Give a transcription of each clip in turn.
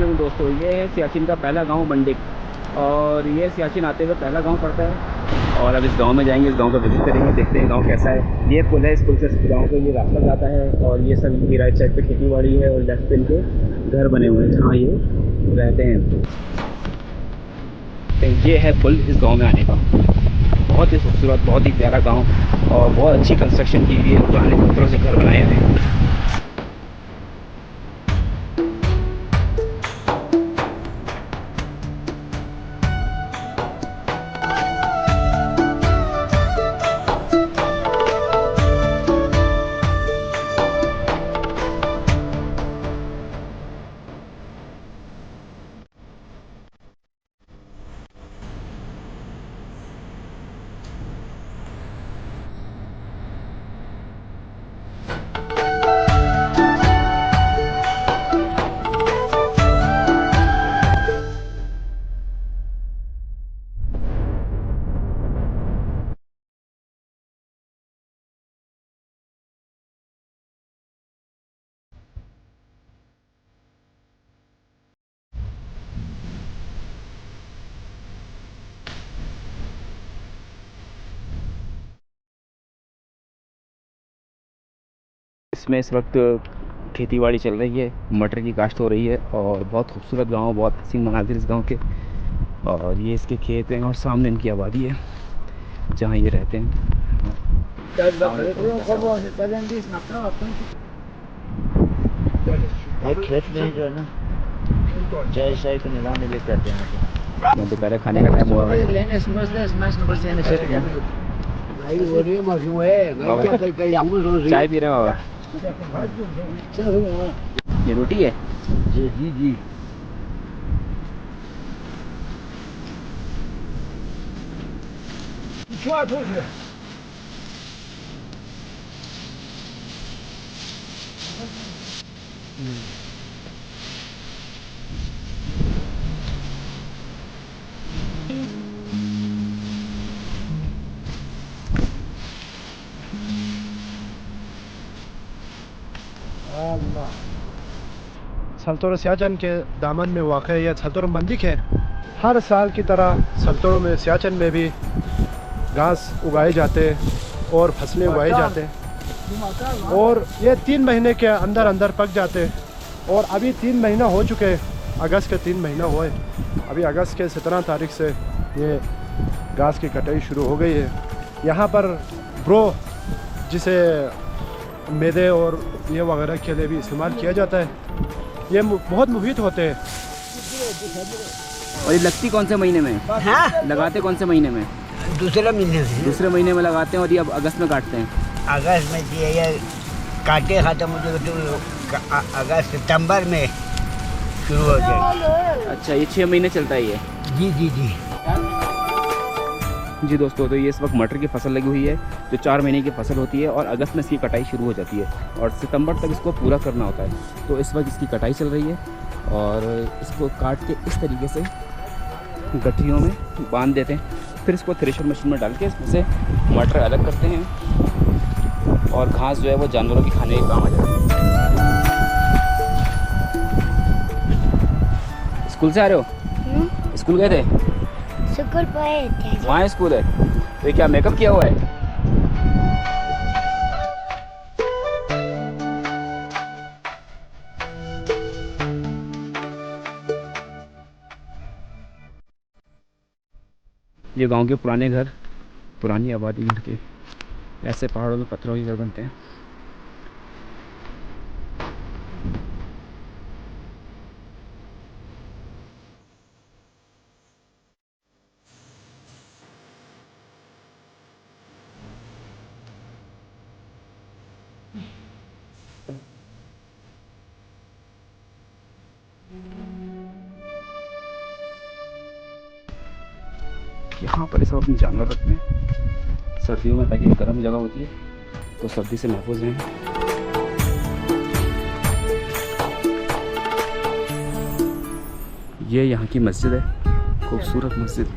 वालेकुम दोस्तों, ये है सियाचिन का पहला गांव मंडिक और ये सियाचिन आते हुए पहला गांव पड़ता है। और अब इस गांव में जाएंगे, इस गांव का विजिट करेंगे, देखते हैं गांव कैसा है। ये पुल है, इस पुल से गांव को ये रास्ता जाता है और ये सब इनकी राइट साइड पे खेती बाड़ी है और लेफ्ट पे इनके घर बने हुए हैं जहाँ ये रहते हैं। ये है पुल इस गाँव में आने का। बहुत ही खूबसूरत, बहुत ही प्यारा गाँव और बहुत अच्छी कंस्ट्रक्शन की हुई है, पुराने पत्थरों से घर बनाए हुए हैं। इसमें इस वक्त खेती बाड़ी चल रही है, मटर की काश्त हो रही है और बहुत खूबसूरत गांव, बहुत हसीन मनाजिर इस गांव के। और ये इसके खेत हैं और सामने इनकी आबादी है जहाँ ये रहते हैं। खेत में जो है ना चाय शाय को निलाने लेके आते हैं। दोपहर खाने का टाइम हुआ है। चाय पी रहे हो बाबा? ये रोटी है जी जी जी। सल्तोरो सियाचिन के दामन में वाक़ यह सल्तोरो मंदिक है। हर साल की तरह सल्तोरो में सियाचिन में भी घास उगाए जाते और फसलें उगाए जाते और ये 3 महीने के अंदर अंदर पक जाते। और अभी 3 महीना हो चुके, अगस्त के 3 महीना हुए। अभी अगस्त के 17 तारीख से ये घास की कटाई शुरू हो गई है। यहाँ पर ब्रो जिसे मैदे और ये वगैरह के लिए भी इस्तेमाल किया जाता है। ये बहुत मुफीद होते हैं। और ये लगती कौन से महीने में? हाँ? लगाते कौन से महीने में? दूसरे महीने में। दूसरे महीने में लगाते हैं और ये अब अगस्त में काटते हैं। अगस्त में ये काटे खत्म मुझे तो अगस्त सितंबर में शुरू हो जाए। अच्छा, ये 6 महीने चलता है ये? जी जी जी जी दोस्तों, तो ये इस वक्त मटर की फसल लगी हुई है जो 4 महीने की फसल होती है और अगस्त में इसकी कटाई शुरू हो जाती है और सितंबर तक इसको पूरा करना होता है। तो इस वक्त इसकी कटाई चल रही है और इसको काट के इस तरीके से गठरियों में बांध देते हैं। फिर इसको थ्रेशर मशीन में डाल के इसमें से मटर अलग करते हैं और घास जो है वो जानवरों के खाने के काम आ जाती है। स्कूल से आ रहे हो? स्कूल गए थे? स्कूल पे वहाँ स्कूल है? तो ये क्या मेकअप किया हुआ है? ये गांव के पुराने घर, पुरानी आबादी के ऐसे पहाड़ों में पत्थरों के घर बनते हैं। यहाँ पर सब अपने जानवर रखते हैं सर्दियों में ताकि गर्म जगह होती है तो सर्दी से महफूज रहें। ये यहाँ की मस्जिद है, खूबसूरत मस्जिद।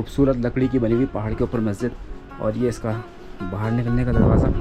खूबसूरत लकड़ी की बनी हुई पहाड़ के ऊपर मस्जिद, और ये इसका बाहर निकलने का दरवाज़ा।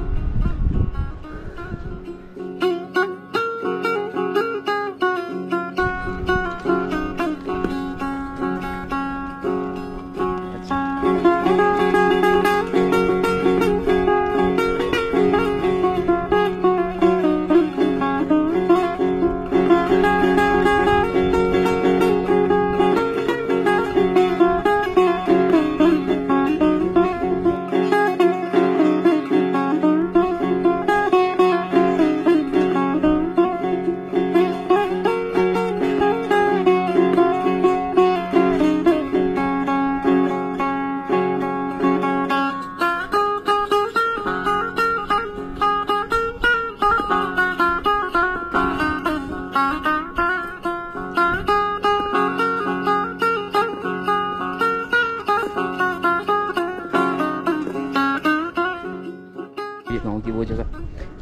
गाँव की वो जगह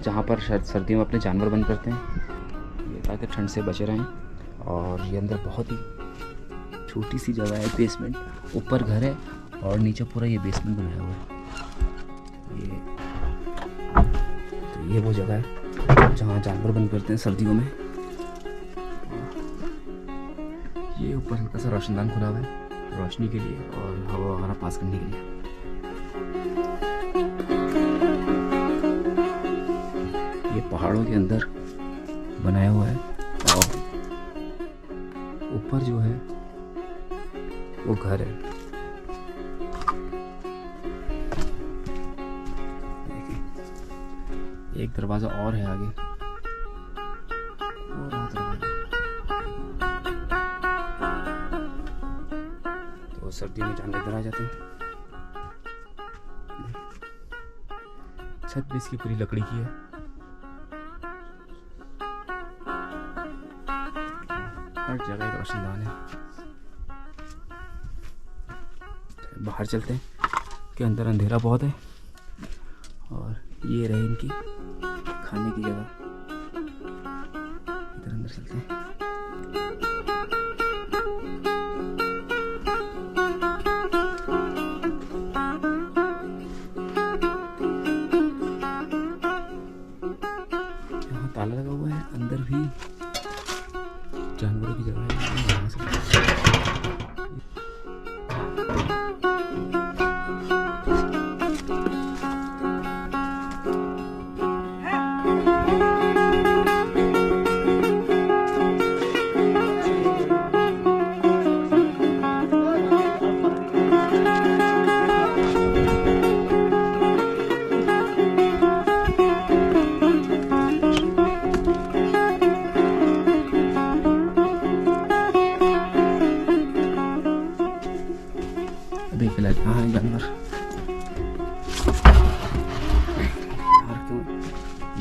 जहाँ पर सर्दियों में अपने जानवर बंद करते हैं, ये ताकि ठंड से बचे रहें। और ये अंदर बहुत ही छोटी सी जगह है, बेसमेंट, ऊपर घर है और नीचे पूरा ये बेसमेंट बनाया हुआ है। तो ये वो जगह है जहाँ जानवर बंद करते हैं सर्दियों में। ये ऊपर हल्का सा रोशनदान खुला हुआ है रोशनी के लिए और हवा वगैरह पास करने के लिए। पहाड़ों के अंदर बनाया हुआ है और ऊपर जो है वो घर है। देखिए एक दरवाज़ा और है आगे, और वहाँ दरवाज़ा। तो सर्दियों में जानवर इधर आ जाते हैं। छत भी इसकी पूरी लकड़ी की है। हर जगह रोशनदान है। बाहर चलते हैं कि अंदर अंधेरा बहुत है। और ये रहे इनकी खाने की जगह। इधर अंदर चलते हैं। यहाँ ताला लगा हुआ है, अंदर भी जानवरों की जगह है। यहाँ से फिलहाल कहाँ है जानवर।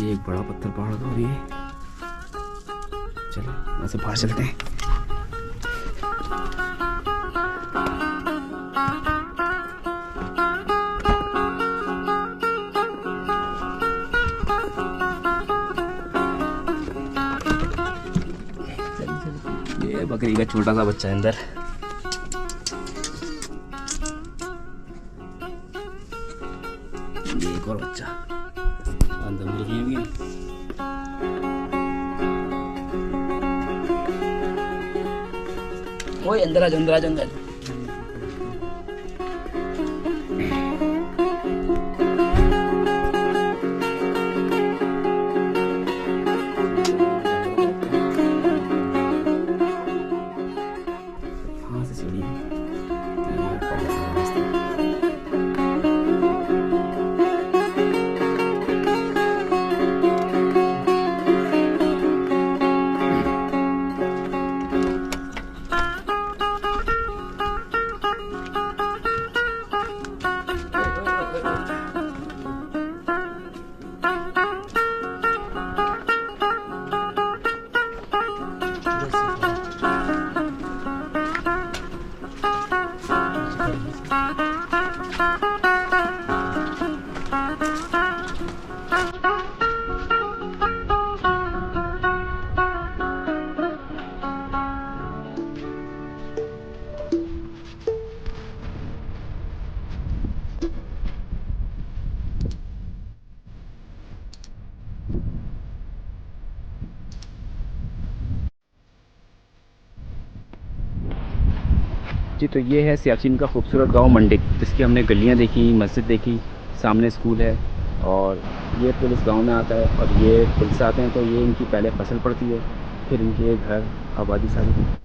ये एक बड़ा पत्थर पहाड़ का, और ये चलो वहाँ से बाहर चलते हैं। ये बकरी का छोटा सा बच्चा है अंदर। ये एक और बच्चा अंदर में भी है। ओए अंदर आ जा, अंदर आ जा, अंदर। यहाँ से सीढ़ी है। जी, तो ये है सियाचिन का खूबसूरत गांव मंडिक, जिसकी हमने गलियां देखी, मस्जिद देखी, सामने स्कूल है और ये पुल इस गाँव में आता है और ये पुल से आते हैं तो ये इनकी पहले फसल पड़ती है, फिर इनके घर आबादी सारी